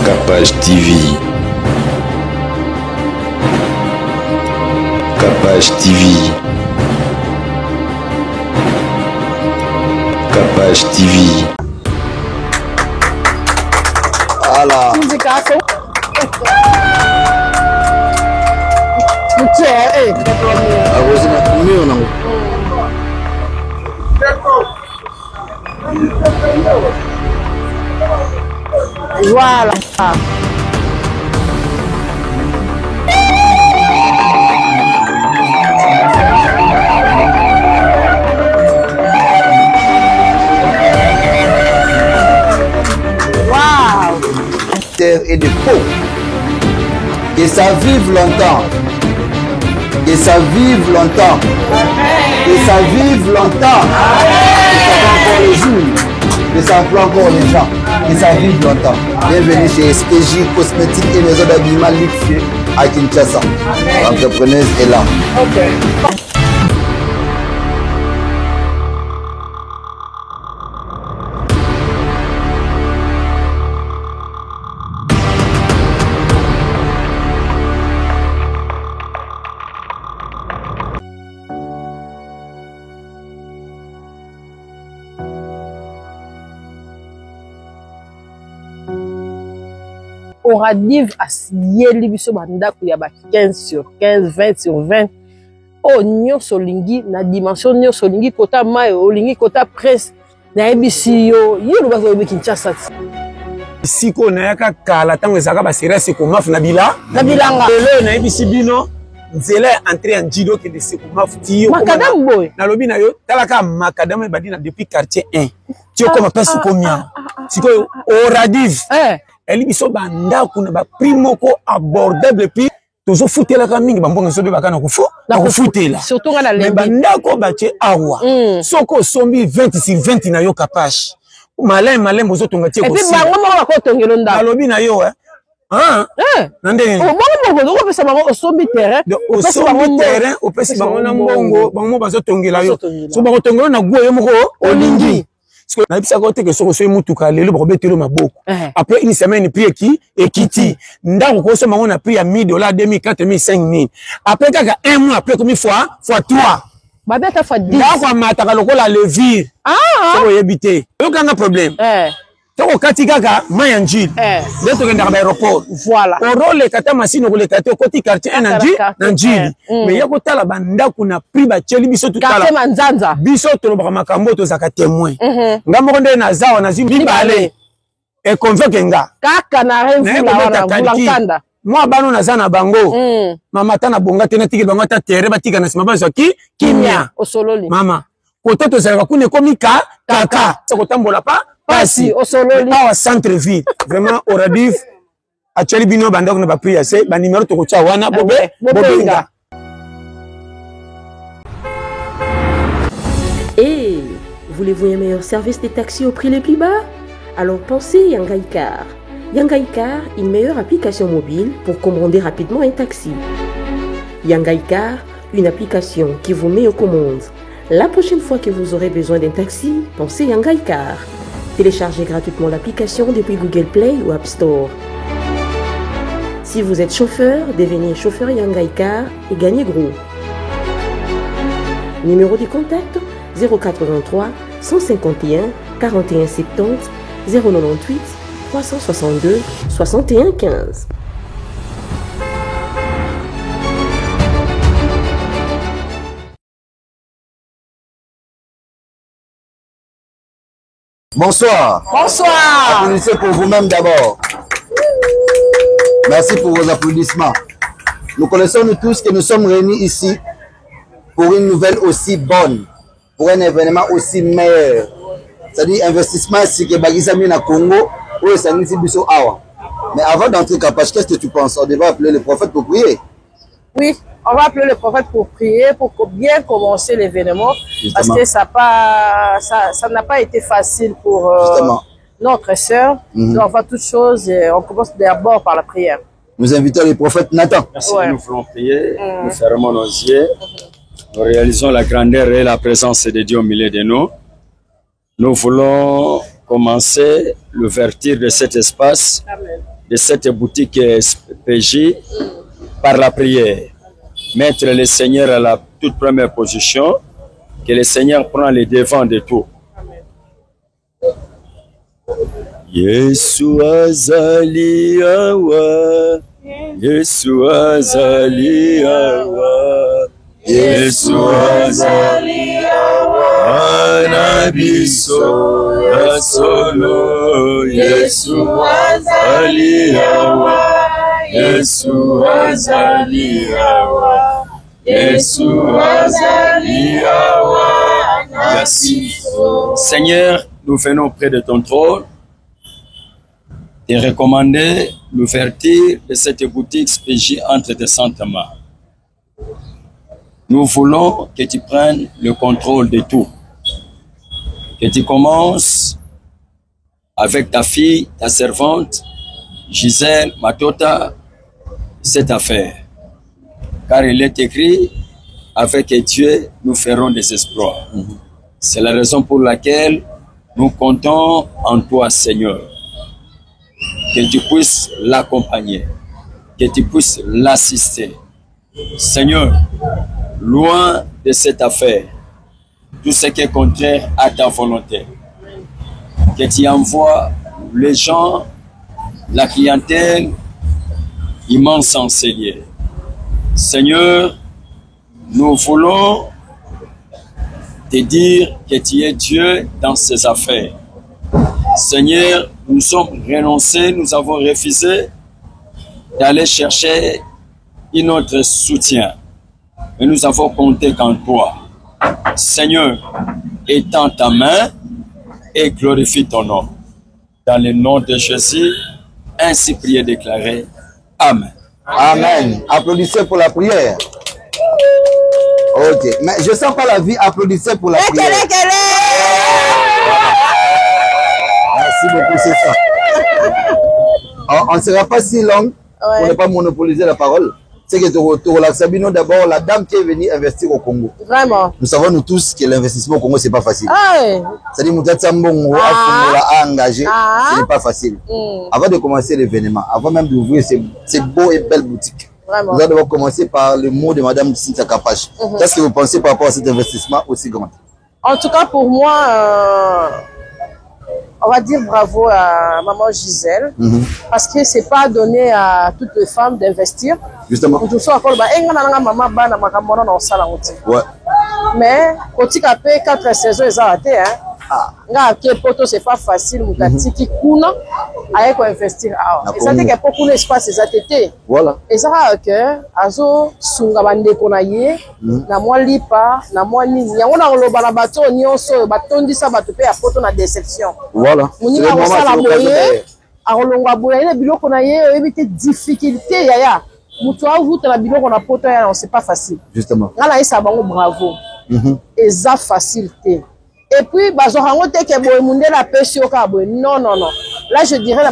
Capage TV. Capage TV. Capage TV. Voilà. Voilà. Wow. Terre et de peau. Que ça vive longtemps. Que ça vive longtemps. Que ça vive longtemps. Que ça emploie encore les gens. Que ça vive longtemps. Bienvenue chez SPJ Cosmétiques et Maison d'habillement luxueux à Kinshasa. L'entrepreneuse est là. Ok. Oradive asiyeli biso bandako ya ba 15 sur 15, 20 sur 20. Oh nyonso lingi na dimension nyonso lingi kota mai olingi kota presse na ebisi yo yelo ba ko Kinshasa. Siko na yaka kala tango ezaka ba serese ko mafu na bilanga. Lelo na ebisi bino nzela entrer en jido ke de siko mafu ti yo. Makadam boy. Na lobi na yo talaka makadam badina depuis quartier 1. Ti yo comme pesa combien? Siko Oradive. Elle biso banda kuna ba primo ko abordable puis toujours foutela ka mingi bambonga so be bakana ko foutela surtout ngana le banda ko bache awa soko sombi 20 sur 20 na yo capage malin bozo tonga tie ko et puis bango mo ko tongelo nda alobi na yo nande bango ko pesa bango sombi terrain au pesi bango na mbongo bango bazo tongela yo so bango tongelo na guo yo moko olingi. Na bisa ko te ke soko so mutuka lelo ba betelo maboko après une semaine prix qui ekiti ndako ko so mango na prix ya $1000 $2000 $4000 $5000 après kaka un mois après combien fois 3 ba beta fois 10 ndako mataka lokola levire so yebite yo kanga problème toko kati kaka mayanjil ndeto kenda ba aéroport voilà orole kata masino ko le kata ko ti quartier na njili mais yako tala banda kuna prix ba cheli biso tutala quartier manzanza biso to ba makambo to zaka témoin ngamoko nde na zawa na zimbi bale e convoque nga kaka na revu la wana moi bano na zana bango mama tana bonga tena tiki bango ta terre batika na sima baso kimia osololi mama koto to zaka kune komika kaka ko tambola pa pasi osololi pa centre ville vraiment Oradive actually bino banda ko ba priya se ba numéro to ko cha wana bobenga. Et voulez-vous un meilleur service des taxis au prix les plus bas? Alors pensez Yangaïcar. Yangaïcar, une meilleure application mobile pour commander rapidement un taxi. Yangaïcar, une application qui vous met aux commandes. La prochaine fois que vous aurez besoin d'un taxi, pensez Yangaïcar. Téléchargez gratuitement l'application depuis Google Play ou App Store. Si vous êtes chauffeur, devenez chauffeur Yangaïcar et gagnez gros. Numéro de contact 083 151 41 70 098 362 61 15. Bonsoir. Bonsoir. Applaudissez pour vous-même d'abord. Merci pour vos applaudissements. Nous connaissons nous tous que nous sommes réunis ici pour une nouvelle aussi bonne, pour un événement aussi meilleur. C'est-à-dire investissement si que Bagizami na Congo ou Sanisi Biso Awa. Mais avant d'entrer Capage, qu'est-ce que tu penses? On devrait appeler le prophète pour prier. Oui, on va appeler le prophète pour prier, pour bien commencer l'événement. Parce que ça n'a pas été facile pour notre sœur. Donc, avant toute chose, on commence d'abord par la prière. Nous invitons le prophète Nathan. Merci, nous voulons prier, nous fermons nos yeux, nous réalisons la grandeur et la présence de Dieu au milieu de nous. Nous voulons commencer l'ouverture de cet espace de cette boutique PJ par la prière. Mettre le Seigneur à la toute première position, que le Seigneur prend les devants de tout. Yesu azali awa, Yesu azali awa, Yesu azali awa, Nabiso asolo, Yesu azali awa, Yesu azali awa, Yesu azali awa. Merci. Seigneur, nous venons près de ton trône, te recommander l'ouverture de cette boutique PJ entre tes saintes mains. Nous voulons que tu prennes le contrôle de tout. Que tu commences avec ta fille, ta servante, Gisèle Matota, cette affaire. Car il est écrit, avec Dieu, nous ferons des exploits. C'est la raison pour laquelle nous comptons en toi, Seigneur. Que tu puisses l'accompagner, que tu puisses l'assister. Seigneur, loin de cette affaire, tout ce qui est contraire à ta volonté, que tu envoies les gens, la clientèle, immense enseignée. Seigneur, nous voulons te dire que tu es Dieu dans ces affaires. Seigneur, nous sommes renoncés, nous avons refusé d'aller chercher un autre soutien. Mais nous avons compté qu'en toi. Seigneur, étends ta main et glorifie ton nom. Dans le nom de Jésus, ainsi prié déclaré. Amen. Amen. Applaudissez pour la prière. Ok. Mais je sens pas la vie. Applaudissez pour la prière. Merci beaucoup, c'est ça. On ne sera pas si long pour ne pas monopoliser la parole. C'est que Sabino, d'abord, la dame qui est venue investir au Congo. Vraiment. Nous savons, nous tous, que l'investissement au Congo, c'est pas facile. C'est-à-dire, nous a engagé, ce n'est pas facile. Avant de commencer l'événement, avant même d'ouvrir ces beaux et belles boutiques, nous allons d'abord commencer par le mot de Madame Cynthia Kapache. Qu'est-ce que vous pensez par rapport à cet investissement aussi grand? En tout cas, pour moi, on va dire bravo à maman Gisèle, parce que c'est pas donné à toutes les femmes d'investir. Justement. Mais quand tu as payé 4 saisons, ils ont raté. C'est pas facile, qui kuna avec investir. Et ça fait que beaucoup d'espace ils ont voilà. Et ça a que azo sunga bande konaye na moi lipa na moi ni yango na loba na bato nyonso batondi sa bato pe apoto na déception. Voilà. Munina ko sala moye a rolongwa boye na biloko na ye ebite difficulté yaya. Mutu a vuta na biloko na poto ya c'est pas facile. Justement. Ngala isa bango bravo. Et ça facilité. Et puis, non, non, non. Là, je dirais, la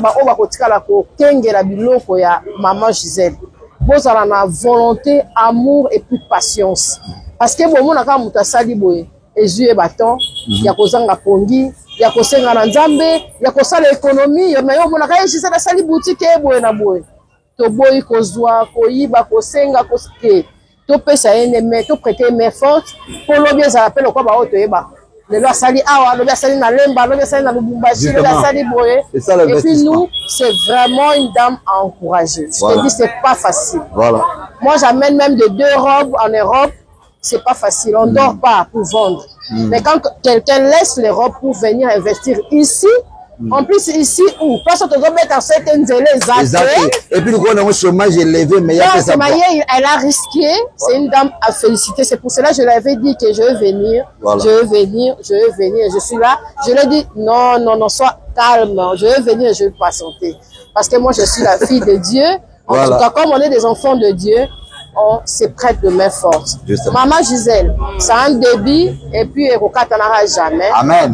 maman Gisèle. Vous avez la volonté, amour et puis patience. Parce que bon, on a quand même et bâton, il y a kozanga pongi, il y a kosenga na nzambe, il y a kosala l'économie, mais on a quand même sali boutique na boy. To boy kozwa, koyiba, kosenga, koske. To pesa ennemi, to prêter main forte, pour l'objet ça appelle quoi ba auto eba. Le loi sali awa, le loi sali na lemba, le loi sali na lubumbashi, le loi sali boye. Et puis nous, c'est vraiment une dame à encourager. Je te dis, c'est pas facile. Voilà. Moi, j'amène même de 2 robes en Europe. C'est pas facile. On dort pas pour vendre. Mais quand quelqu'un laisse les robes pour venir investir ici, en plus ici où parce que tu dois mettre en certaines et puis le chômage est élevé, mais il y a que ça. Elle a risqué. C'est une dame à féliciter. C'est pour cela que je l'avais dit que je veux venir, voilà. Je veux venir. Je suis là. Je lui ai dit non, non, non, sois calme. Je veux venir, je veux patienter. Parce que moi je suis la fille de Dieu. En tout cas, comme on est des enfants de Dieu, on se prête de main forte. Maman Gisèle, ça a un débit et puis elle ne jamais. Amen.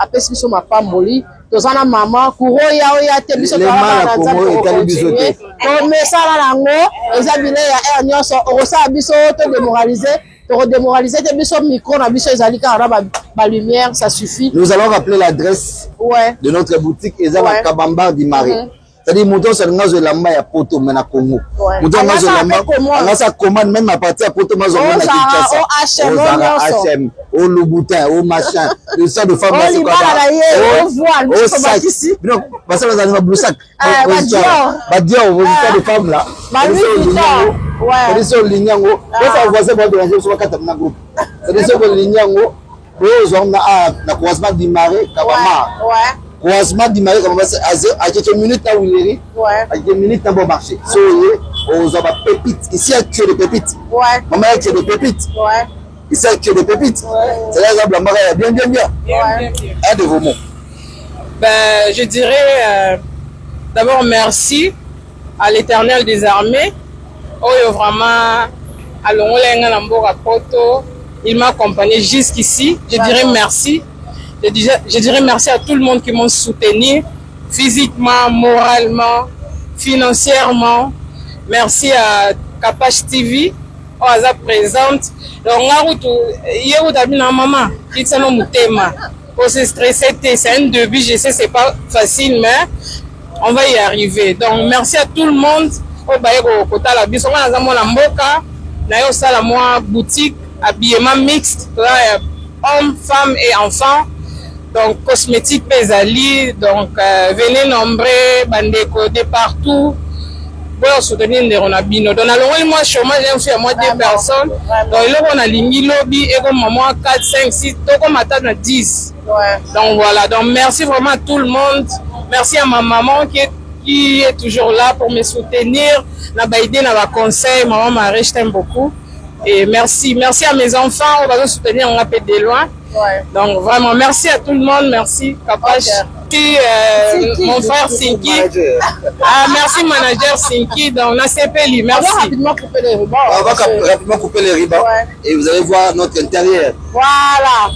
Après si ma pamboli tozana maman kuroya oya te biso tala na nzambe ko mesa la ngo ezabile ya nyonso okosa biso to démoraliser te biso micro na biso ezalika na ba lumière ça suffit. Nous allons rappeler l'adresse de notre boutique ezala Kabamba di Marie. c'est-à-dire moto ça ngazo elamba ya poto mais na Congo moto ngazo elamba ngasa commande même à partir à poto ngazo na Kinshasa au HM au Louboutin au machin le sang de femme c'est quoi au voile donc parce que dans Bloussac ba Dior au sang de femme là ouais c'est Linyango ça voisin ba de sur kata na groupe c'est ça Linyango na croisement du marais Kawama croisement du marais Kawama à quelques minutes à Ouleri à quelques minutes à bon marché soyez aux pépites ici à tuer des pépites maman a tué des pépites ici à tuer des pépites c'est là la marais bien un de vos mots. Ben je dirais d'abord merci à l'Éternel des armées vraiment à l'ongolenga na mboka poto. Il m'a accompagné jusqu'ici. Je dirais merci. Je dirais merci à tout le monde qui m'a soutenu physiquement, moralement, financièrement. Merci à Kapash TV, qui est présente. Donc, maman, qui est mutema. Pour se stresser, c'est un début. Je sais, c'est pas facile, mais on va y arriver. Donc, merci à tout le monde. Boutique. Habillement mixte, hommes, femmes et enfants, donc cosmétiques pesali, donc venez nombreux, bandeko de partout, pour soutenir les ronabino. Donc moi chômage, j'ai aussi à moi 2 personnes, donc là on a ligné lobby et comme moi 4, 5, 6, donc on m'attend à 10. Donc voilà, donc merci vraiment à tout le monde, merci à ma maman qui est toujours là pour me soutenir, n'a pas aidé, n'a pas conseil, maman Marie, je t'aime beaucoup. Et merci à mes enfants, on va nous soutenir, on a fait des loin. Donc vraiment, merci à tout le monde, merci Kapash. Merci mon frère Sinki. Merci manager Sinki, donc on a CPLI, merci. On va rapidement couper les ribans. On va rapidement couper les ribans et vous allez voir notre intérieur. Voilà.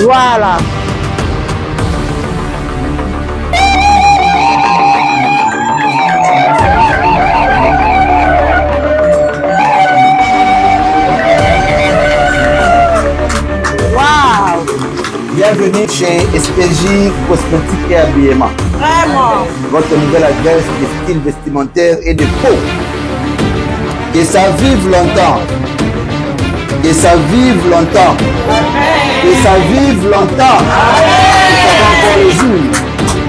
Voilà. Bienvenue chez SPJ Cosmétique et Habillement. Vraiment. Votre nouvelle adresse de style vestimentaire et de peau. Que ça vive longtemps. Que ça vive longtemps. Que ça vive longtemps. Que ça va encore les jours.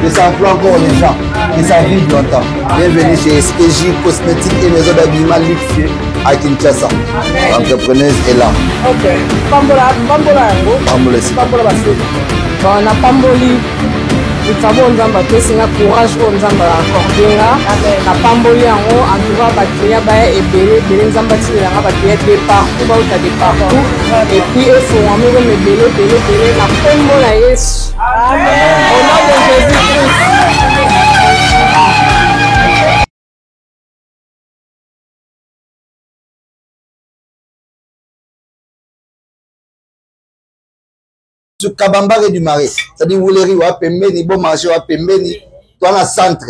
Que ça emploie encore les gens. Que ça vive longtemps. Bienvenue chez SPJ Cosmétique et Maison d'Habillement luxueux à Kinshasa. L'entrepreneuse est là. Ok. Pambola. Bon, na pamboli. Ikabo nzamba pesinga courage o nzamba akordenga. Na pamboli yango en tout cas bakiya ba ebele nzamba tilanga bakiya de partout ba uta de partout. Et puis il faut amener le belé na kombo na Yesu. Amen. Au nom de Jésus-Christ. Sur Kabambare du Marais, c'est-à-dire Wouleri, Wapembeni, bon marché, Wapembeni, toi dans le centre,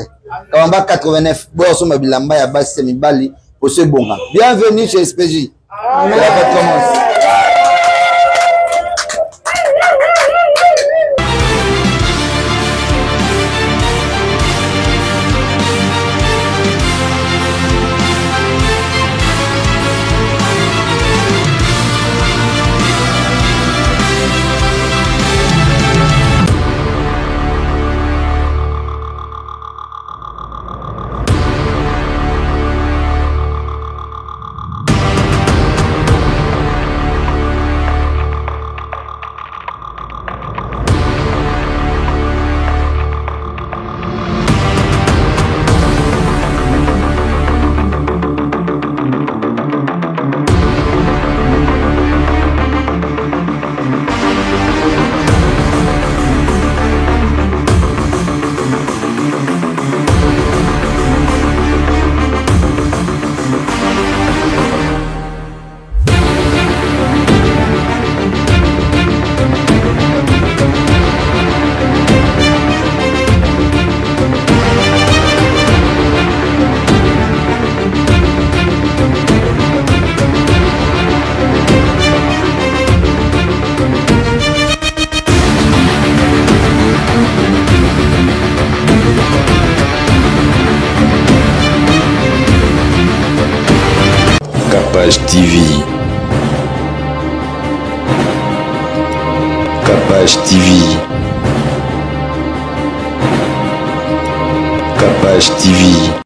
Kabamba 89, Bosso Mabilamba, Yabas Semibali, pour ce bon gars. Bienvenue chez SPJ. La fête commence. TV. Capage TV. Capage TV.